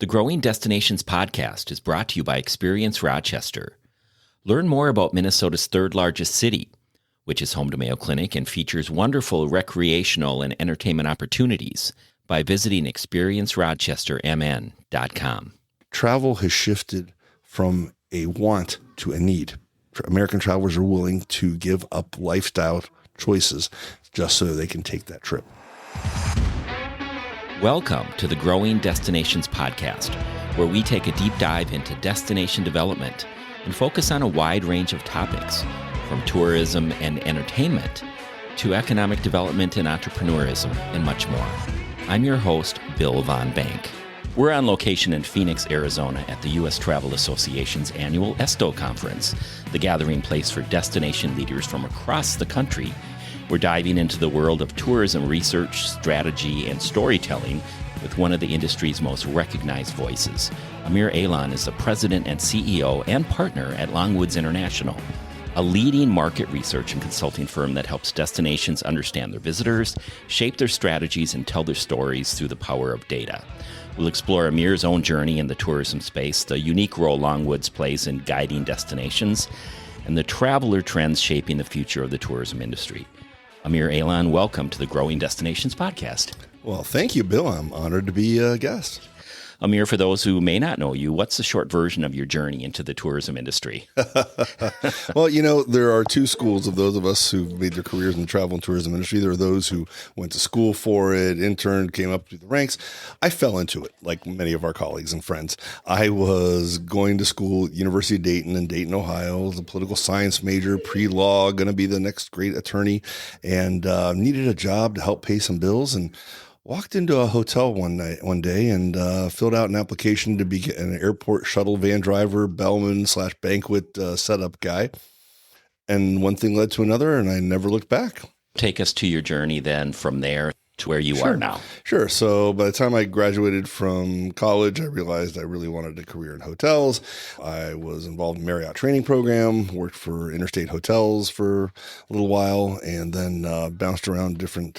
The Growing Destinations podcast is brought to you by Experience Rochester. Learn more about Minnesota's third largest city, which is home to Mayo Clinic and features wonderful recreational and entertainment opportunities by visiting experiencerochestermn.com. Travel has shifted from a want to a need. American travelers are willing to give up lifestyle choices just so they can take that trip. Welcome to the Growing Destinations podcast, where we take a deep dive into destination development and focus on a wide range of topics, from tourism and entertainment to economic development and entrepreneurism and much more. I'm your host, Bill Von Bank. We're on location in Phoenix, Arizona at the U.S. Travel Association's annual ESTO conference, the gathering place for destination leaders from across the country. We're diving into the world of tourism research, strategy, and storytelling with one of the industry's most recognized voices. Amir Eylon is the president and CEO and partner at Longwoods International, a leading market research and consulting firm that helps destinations understand their visitors, shape their strategies, and tell their stories through the power of data. We'll explore Amir's own journey in the tourism space, the unique role Longwoods plays in guiding destinations, and the traveler trends shaping the future of the tourism industry. Amir Eylon, welcome to the Growing Destinations podcast. Well, thank you, Bill. I'm honored to be a guest. Amir, for those who may not know you, what's the short version of your journey into the tourism industry? Well, you know, there are two schools of those of us who've made their careers in the travel and tourism industry. There are those who went to school for it, interned, came up through the ranks. I fell into it, like many of our colleagues and friends. I was going to school at University of Dayton in Dayton, Ohio, as a political science major, pre-law, going to be the next great attorney, and needed a job to help pay some bills, and walked into a hotel one day and filled out an application to be an airport shuttle van driver, bellman / banquet setup guy. And one thing led to another, and I never looked back. Take us to your journey then from there to where you are now. Sure. So by the time I graduated from college, I realized I really wanted a career in hotels. I was involved in Marriott training program, worked for Interstate Hotels for a little while, and then bounced around different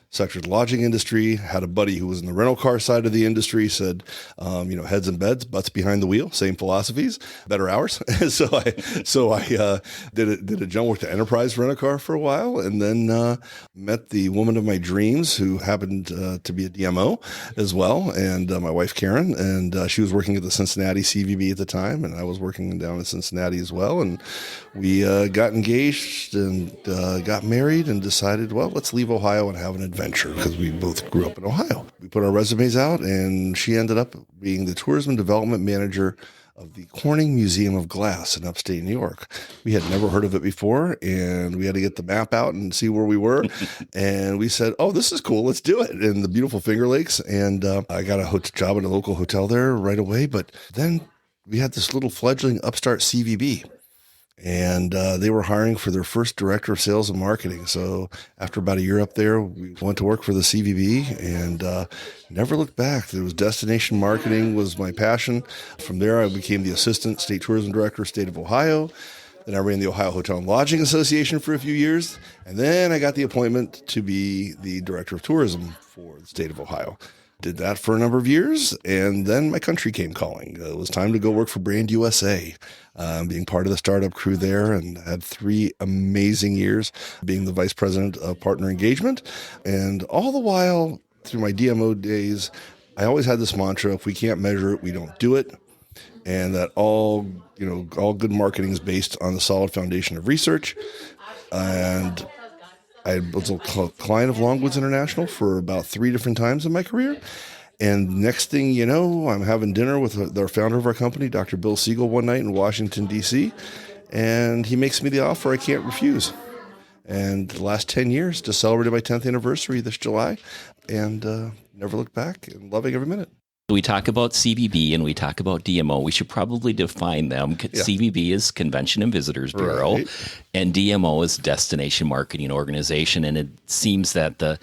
sector of the lodging industry. Had a buddy who was in the rental car side of the industry, said, heads in beds, butts behind the wheel, same philosophies, better hours. so I did a jump, worked at Enterprise Rent a Car for a while, and then met the woman of my dreams, who happened to be a DMO as well, and my wife Karen, and she was working at the Cincinnati CVB at the time, and I was working down in Cincinnati as well, and we got engaged and got married and decided, well, let's leave Ohio and have an adventure, because we both grew up in Ohio. We put our resumes out, and she ended up being the tourism development manager of the Corning Museum of Glass in upstate New York. We had never heard of it before, and we had to get the map out and see where we were. And we said, oh, this is cool. Let's do it. In the beautiful Finger Lakes. And I got a job at a local hotel there right away. But then we had this little fledgling upstart CVB. And they were hiring for their first director of sales and marketing. So after about a year up there, we went to work for the CVB and never looked back. There was destination marketing was my passion. From there, I became the assistant state tourism director, state of Ohio. Then I ran the Ohio Hotel and Lodging Association for a few years. And then I got the appointment to be the director of tourism for the state of Ohio. Did that for a number of years, and then my country came calling. It was time to go work for Brand USA, being part of the startup crew there, and had 3 amazing years being the vice president of partner engagement. And all the while, through my DMO days, I always had this mantra: if we can't measure it, we don't do it. And that all good marketing is based on the solid foundation of research. And I was a client of Longwoods International for about 3 different times in my career. And next thing you know, I'm having dinner with the founder of our company, Dr. Bill Siegel, one night in Washington, D.C., and he makes me the offer I can't refuse. And the last 10 years, just celebrated my 10th anniversary this July, and never looked back, and loving every minute. We talk about CVB and we talk about DMO. We should probably define them. Yeah. CVB is Convention and Visitors Bureau, right, and DMO is Destination Marketing Organization. And it seems that the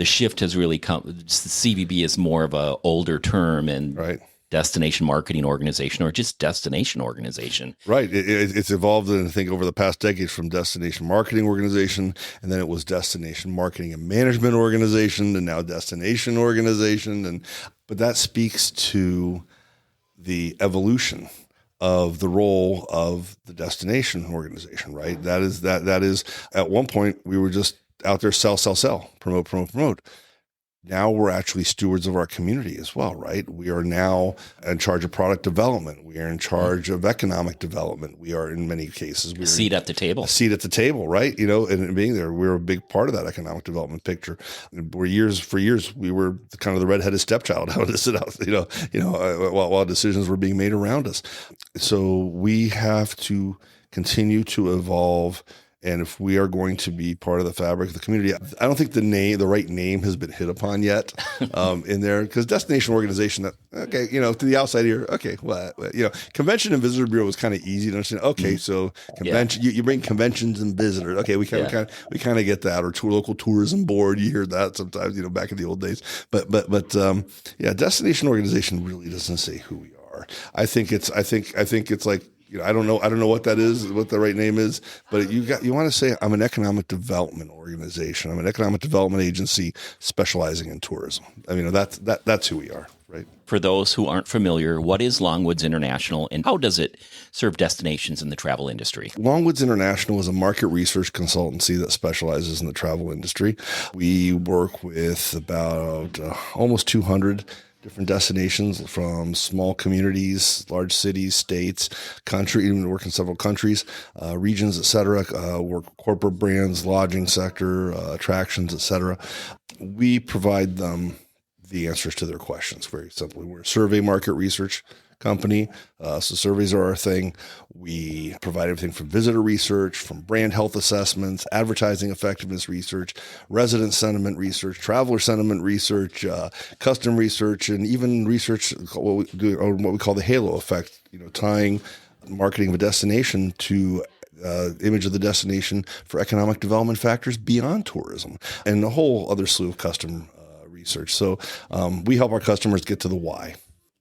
shift has really come. CVB is more of an older term, and right, Destination Marketing Organization, or just Destination Organization. Right. It's evolved, I think, over the past decades from Destination Marketing Organization, and then it was Destination Marketing and Management Organization, and now Destination Organization. And But that speaks to the evolution of the role of the destination organization, right? That is at one point we were just out there, sell, promote. Now we're actually stewards of our community as well, right? We are now in charge of product development. We are in charge of economic development. We are, in many cases, a seat at the table. A seat at the table, right? And being there, we're a big part of that economic development picture. For years, we were kind of the redheaded stepchild having to sit out, while decisions were being made around us. So we have to continue to evolve. And if we are going to be part of the fabric of the community, I don't think the right name has been hit upon yet in there, because destination organization, to the outside here, convention and visitor bureau was kind of easy to understand. Okay, so convention, you bring conventions and visitors. Okay, we kind of get that. Or local tourism board, you hear that sometimes, back in the old days. But destination organization really doesn't say who we are. I think it's like, I don't know what that is, what the right name is, but you want to say, I'm an economic development organization. I'm an economic development agency specializing in tourism. I mean, that's who we are, right? For those who aren't familiar, what is Longwoods International and how does it serve destinations in the travel industry? Longwoods International is a market research consultancy that specializes in the travel industry. We work with about almost 200 different destinations, from small communities, large cities, states, country, even work in several countries, regions, et cetera, work corporate brands, lodging sector, attractions, et cetera. We provide them the answers to their questions very simply. We're a survey market research company. So surveys are our thing. We provide everything from visitor research, from brand health assessments, advertising effectiveness research, resident sentiment research, traveler sentiment research, custom research, and even research what we call the halo effect, tying marketing of a destination to image of the destination for economic development factors beyond tourism, and a whole other slew of custom research. So we help our customers get to the why.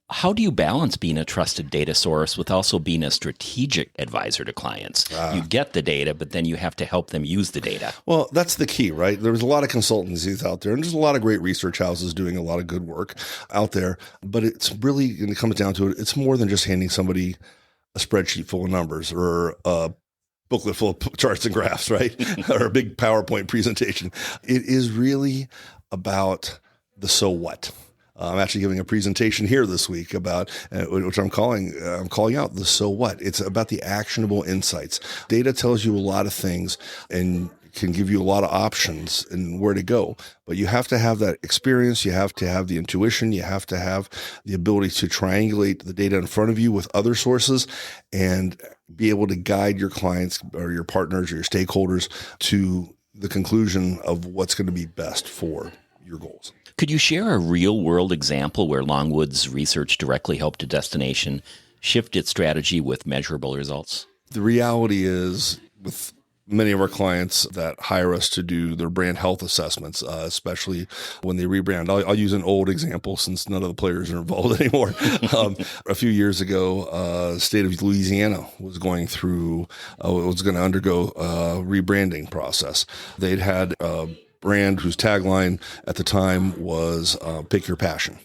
How do you balance being a trusted data source with also being a strategic advisor to clients? You get the data, but then you have to help them use the data. Well, that's the key, right? There's a lot of consultancies out there, and there's a lot of great research houses doing a lot of good work out there. But it's really, when it comes down to it, it's more than just handing somebody a spreadsheet full of numbers or a booklet full of charts and graphs, right? Or a big PowerPoint presentation. It is really about the so what. I'm actually giving a presentation here this week about which I'm calling out the so what. It's about the actionable insights. Data tells you a lot of things and can give you a lot of options and where to go. But you have to have that experience. You have to have the intuition. You have to have the ability to triangulate the data in front of you with other sources and be able to guide your clients or your partners or your stakeholders to the conclusion of what's going to be best for your goals. Could you share a real-world example where Longwoods research directly helped a destination shift its strategy with measurable results? The reality is, with many of our clients that hire us to do their brand health assessments, especially when they rebrand. I'll use an old example since none of the players are involved anymore. A few years ago, the state of Louisiana was going through, was going to undergo a rebranding process. They'd had brand whose tagline at the time was pick your passion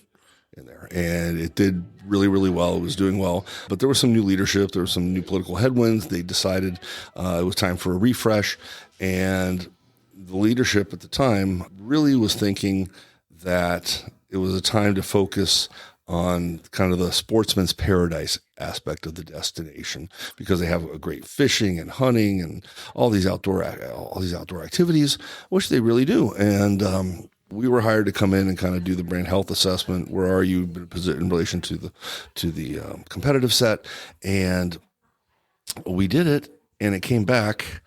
in there. And it did really, really well. It was doing well. But there was some new leadership. There was some new political headwinds. They decided it was time for a refresh. And the leadership at the time really was thinking that it was a time to focus on kind of the sportsman's paradise aspect of the destination, because they have a great fishing and hunting and all these outdoor activities, which they really do. And we were hired to come in and kind of do the brand health assessment. Where are you in relation to the competitive set? And we did it, and it came back.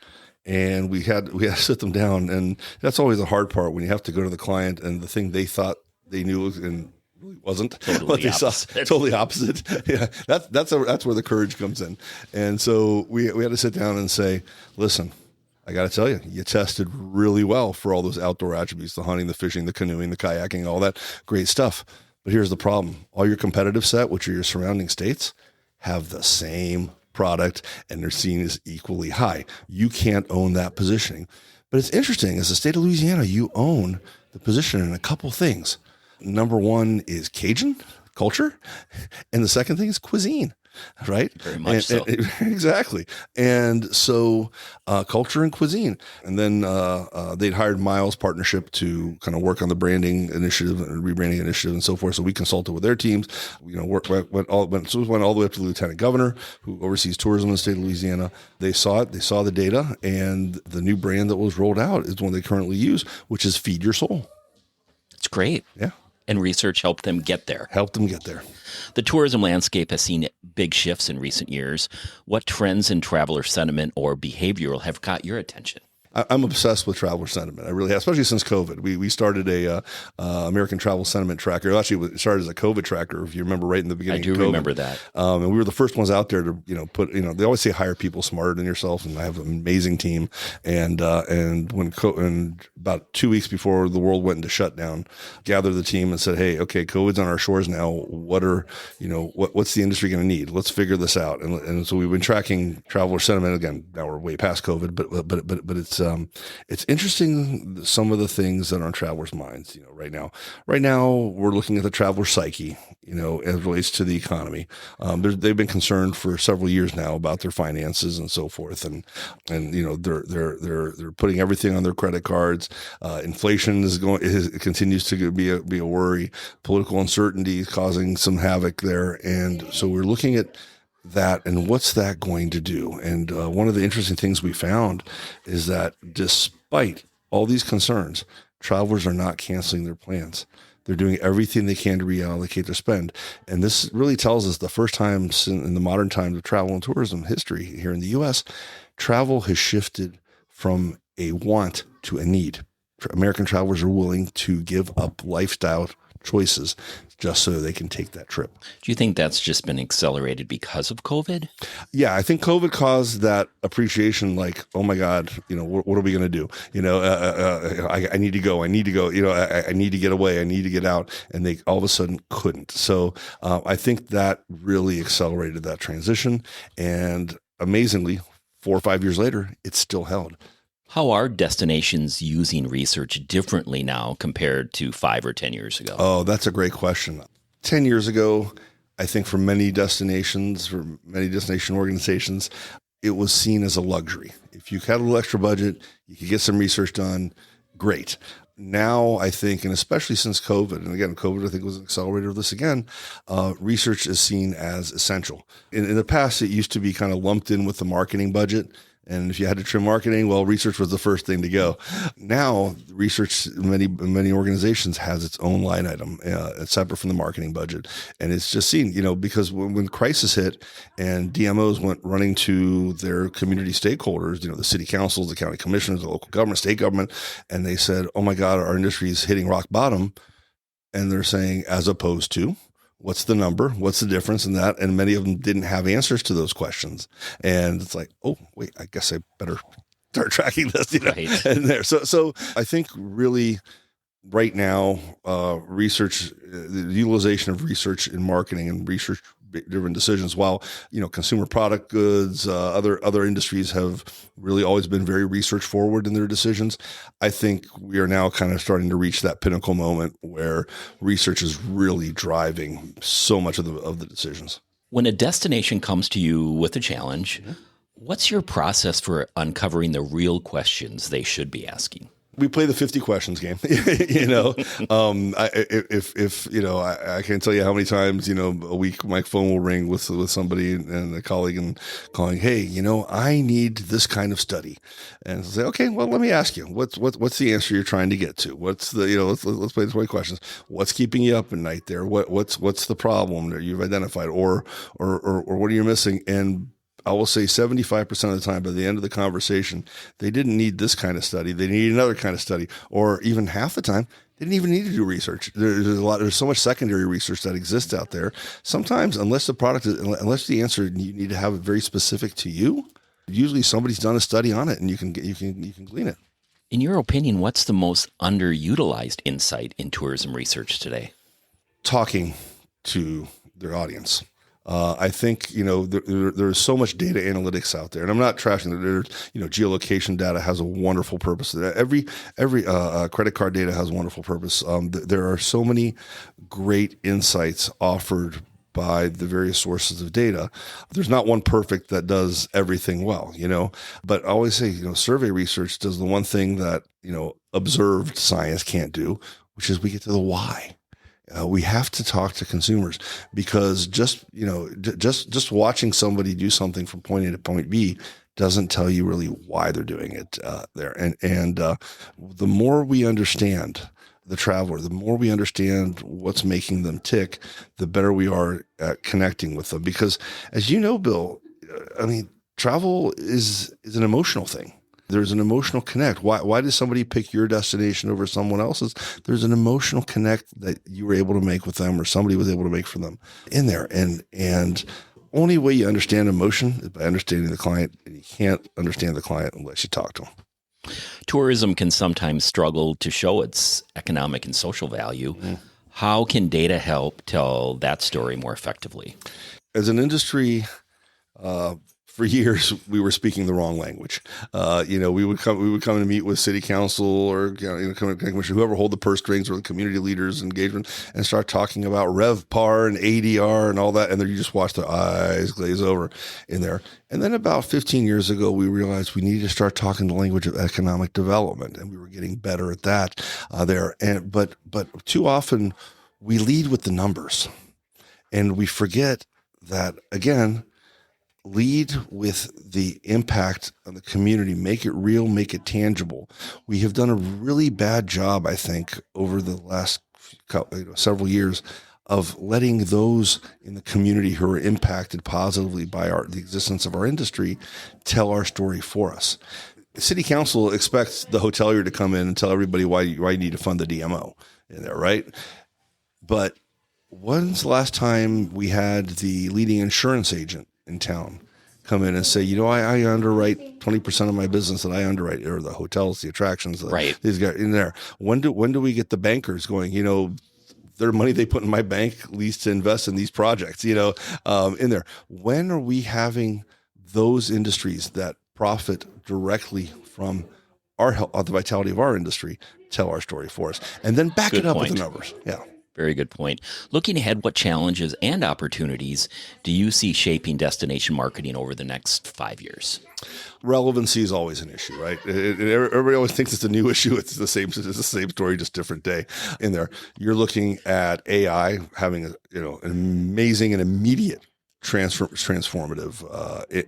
And we had to sit them down, and that's always the hard part when you have to go to the client and the thing they thought they knew and really wasn't what they saw. Totally opposite. Yeah, that's where the courage comes in. And so we had to sit down and say, listen, I got to tell you, you tested really well for all those outdoor attributes: the hunting, the fishing, the canoeing, the kayaking, all that great stuff. But here's the problem: all your competitive set, which are your surrounding states, have the same product, and they're seen as equally high. You can't own that positioning. But it's interesting, as the state of Louisiana, you own the position in a couple things. Number one is Cajun culture. And the second thing is cuisine. Right. Very much so. Exactly. And so culture and cuisine. And then they'd hired Miles Partnership to kind of work on the branding initiative and rebranding initiative and so forth. So we consulted with their teams, went all the way up to the lieutenant governor who oversees tourism in the state of Louisiana. They saw it. They saw the data. And the new brand that was rolled out is one they currently use, which is Feed Your Soul. It's great. Yeah. And research helped them get there. The tourism landscape has seen big shifts in recent years. What trends in traveler sentiment or behavioral have caught your attention? I'm obsessed with traveler sentiment. I really have, especially since COVID. We started a American Travel Sentiment Tracker. Actually, it started as a COVID tracker, if you remember, right in the beginning. I do of COVID. Remember that. And we were the first ones out there to put. They always say hire people smarter than yourself, and I have an amazing team. And when about 2 weeks before the world went into shutdown, gathered the team and said, "Hey, okay, COVID's on our shores now. What's the industry going to need? Let's figure this out." And so we've been tracking traveler sentiment. Again, now we're way past COVID, but it's interesting, some of the things that are on travelers' minds, right now. Right now, we're looking at the traveler psyche, as it relates to the economy. They've been concerned for several years now about their finances and so forth, and they're putting everything on their credit cards. Inflation continues to be a worry. Political uncertainty is causing some havoc there, and so we're looking at that and what's that going to do? And one of the interesting things we found is that despite all these concerns, travelers are not canceling their plans. They're doing everything they can to reallocate their spend. And this really tells us the first time in the modern times of travel and tourism history here in the U.S., travel has shifted from a want to a need. American travelers are willing to give up lifestyle choices just so they can take that trip. Do you think that's just been accelerated because of COVID? Yeah, I think COVID caused that appreciation, like, oh my God, what are we going to do? I need to go. I need to go. I need to get away. I need to get out. And they all of a sudden couldn't. So I think that really accelerated that transition. And amazingly, 4 or 5 years later, it's still held. How are destinations using research differently now compared to 5 or 10 years ago? Oh, that's a great question. 10 years ago, I think for many destination organizations, it was seen as a luxury. If you had a little extra budget, you could get some research done, great. Now, I think, and especially since COVID, and again, COVID, I think, was an accelerator of this again, research is seen as essential. In the past, it used to be kind of lumped in with the marketing budget. And if you had to trim marketing, well, research was the first thing to go. Now, research in many organizations has its own line item, separate from the marketing budget. And it's just seen, because when crisis hit and DMOs went running to their community stakeholders, the city councils, the county commissioners, the local government, state government, and they said, oh my God, our industry is hitting rock bottom. And they're saying, as opposed to, what's the number? What's the difference in that? And many of them didn't have answers to those questions. And it's like, oh, wait, I guess I better start tracking this, Right. And there. So I think really right now, research, the utilization of research in marketing and research driven decisions, while, consumer product goods, other industries have really always been very research forward in their decisions. I think we are now kind of starting to reach that pinnacle moment where research is really driving so much of the decisions. When a destination comes to you with a challenge, what's your process for uncovering the real questions they should be asking? We play the 50 questions game, I can't tell you how many times, a week my phone will ring with somebody and a colleague and calling, hey, I need this kind of study. And I'll say, okay, well, let me ask you, what's the answer you're trying to get to? What's the, let's play the 20 questions. What's keeping you up at night there? What's the problem that you've identified or what are you missing? And I will say 75% of the time by the end of the conversation, they didn't need this kind of study. They need another kind of study, or even half the time, they didn't even need to do research. There's so much secondary research that exists out there. Sometimes, unless the answer you need to have it very specific to you, usually somebody's done a study on it and you can glean it. In your opinion, what's the most underutilized insight in tourism research today? Talking to their audience. I think, there's so much data analytics out there, and I'm not trashing it. There's, geolocation data has a wonderful purpose. Every credit card data has a wonderful purpose. There are so many great insights offered by the various sources of data. There's not one perfect that does everything well, but I always say, survey research does the one thing that, observed science can't do, which is we get to the why. We have to talk to consumers, because just watching somebody do something from point A to point B doesn't tell you really why they're doing it there. And the more we understand the traveler, the more we understand what's making them tick, the better we are at connecting with them. Because as you know, Bill, travel is an emotional thing. There's an emotional connect. Why does somebody pick your destination over someone else's? There's an emotional connect that you were able to make with them, or somebody was able to make for them in there. And only way you understand emotion is by understanding the client. And you can't understand the client unless you talk to them. Tourism can sometimes struggle to show its economic and social value. Mm. How can data help tell that story more effectively? As an industry, for years, we were speaking the wrong language. We would come and meet with city council or whoever hold the purse strings, or the community leaders engagement, and start talking about RevPAR and ADR and all that. And then you just watch their eyes glaze over in there. And then about 15 years ago, we realized we needed to start talking the language of economic development, and we were getting better at that there. But too often we lead with the numbers, and we forget that, again, lead with the impact on the community, make it real, make it tangible. We have done a really bad job, I think, over the last several years of letting those in the community who are impacted positively by the existence of our industry tell our story for us. The city council expects the hotelier to come in and tell everybody why you need to fund the DMO in there, right? But when's the last time we had the leading insurance agent in town come in and say, I underwrite 20% of my business that I underwrite, or the hotels, the attractions, right, these guys in there. When do we get the bankers going, their money they put in my bank leads to invest in these projects, in there. When are we having those industries that profit directly from our health, the vitality of our industry, tell our story for us, and then back it up with the numbers? Yeah. Very good point. Looking ahead, what challenges and opportunities do you see shaping destination marketing over the next 5 years? Relevancy is always an issue, right? Everybody always thinks it's a new issue. It's the same story, just different day in there. You're looking at AI having an amazing and immediate transformative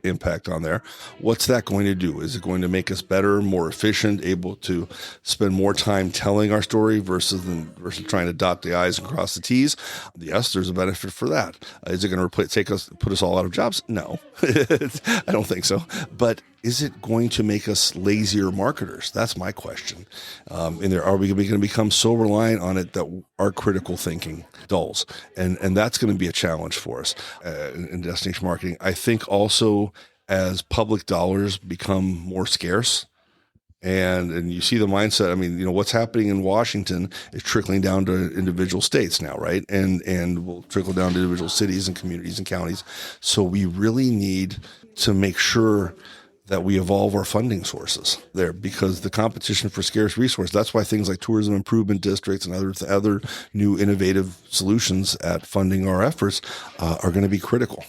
impact on there. What's that going to do? Is it going to make us better, more efficient, able to spend more time telling our story versus trying to dot the I's and cross the T's? Yes, there's a benefit for that. Is it going to put us all out of jobs? No, I don't think so. But is it going to make us lazier marketers? That's my question. In there, are we going to become so reliant on it that our critical thinking dulls? And that's going to be a challenge for us in destination marketing. I think also as public dollars become more scarce, and you see the mindset. What's happening in Washington is trickling down to individual states now, right? And will trickle down to individual cities and communities and counties. So we really need to make sure that we evolve our funding sources there, because the competition for scarce resource, that's why things like tourism improvement districts and other new innovative solutions at funding our efforts are going to be critical,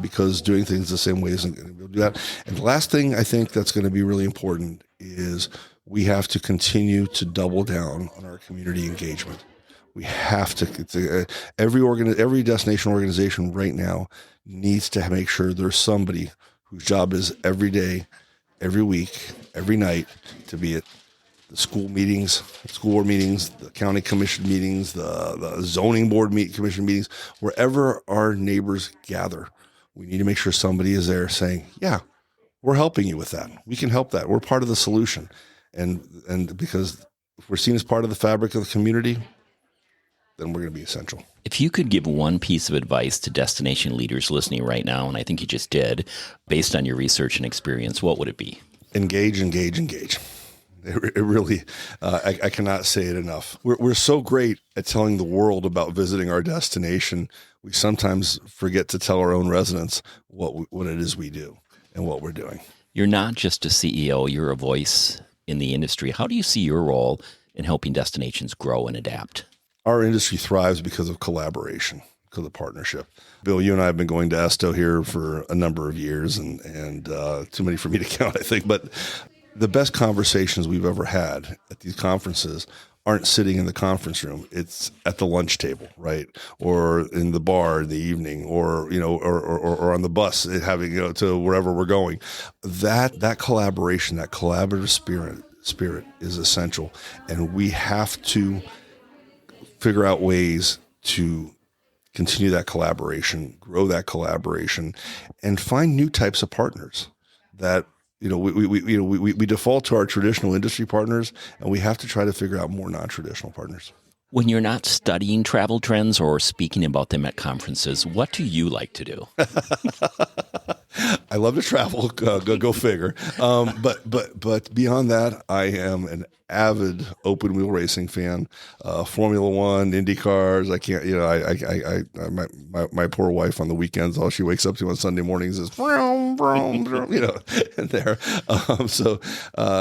because doing things the same way isn't going to do that. And the last thing I think that's going to be really important is we have to continue to double down on our community engagement. We have to, every destination organization right now needs to make sure there's somebody whose job is every day, every week, every night to be at the school board meetings, the county commission meetings, the zoning board commission meetings, wherever our neighbors gather. We need to make sure somebody is there saying, yeah, we're helping you with that. We can help that. We're part of the solution. And because if we're seen as part of the fabric of the community, then we're going to be essential. If you could give one piece of advice to destination leaders listening right now, and I think you just did, based on your research and experience, what would it be? Engage, engage, engage. It really, I cannot say it enough. We're so great at telling the world about visiting our destination. We sometimes forget to tell our own residents what it is we do and what we're doing. You're not just a CEO, you're a voice in the industry. How do you see your role in helping destinations grow and adapt? Our industry thrives because of collaboration, because of partnership. Bill, you and I have been going to ESTO here for a number of years, and too many for me to count, I think. But the best conversations we've ever had at these conferences aren't sitting in the conference room. It's at the lunch table, right? Or in the bar in the evening, or, or on the bus, having, to wherever we're going. That collaboration, that collaborative spirit is essential. And we have to figure out ways to continue that collaboration, grow that collaboration, and find new types of partners that, we default to our traditional industry partners, and we have to try to figure out more non-traditional partners. When you're not studying travel trends or speaking about them at conferences, what do you like to do? I love to travel. Go figure. But beyond that, I am an avid open wheel racing fan. Formula One, Indy cars. I can't. My poor wife on the weekends, all she wakes up to on Sunday mornings is vroom, vroom, vroom, and there.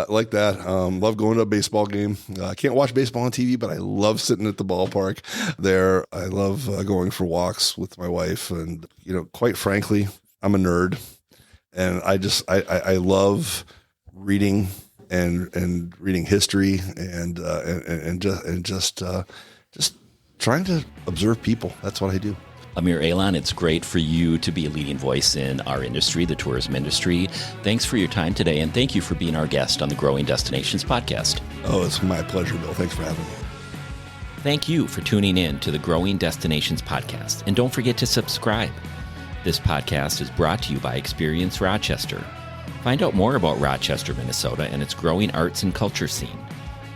Like that. Love going to a baseball game. I can't watch baseball on TV, but I love sitting at the ballpark there. I love going for walks with my wife, and quite frankly, I'm a nerd, and I love reading and reading history and just trying to observe people. That's what I do. Amir, Eylon, it's great for you to be a leading voice in our industry, the tourism industry. Thanks for your time today, and thank you for being our guest on the Growing Destinations podcast. Oh, it's my pleasure, Bill. Thanks for having me. Thank you for tuning in to the Growing Destinations podcast, and don't forget to subscribe. This podcast is brought to you by Experience Rochester. Find out more about Rochester, Minnesota, and its growing arts and culture scene,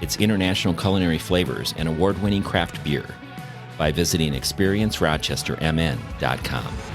its international culinary flavors, and award-winning craft beer by visiting experiencerochestermn.com.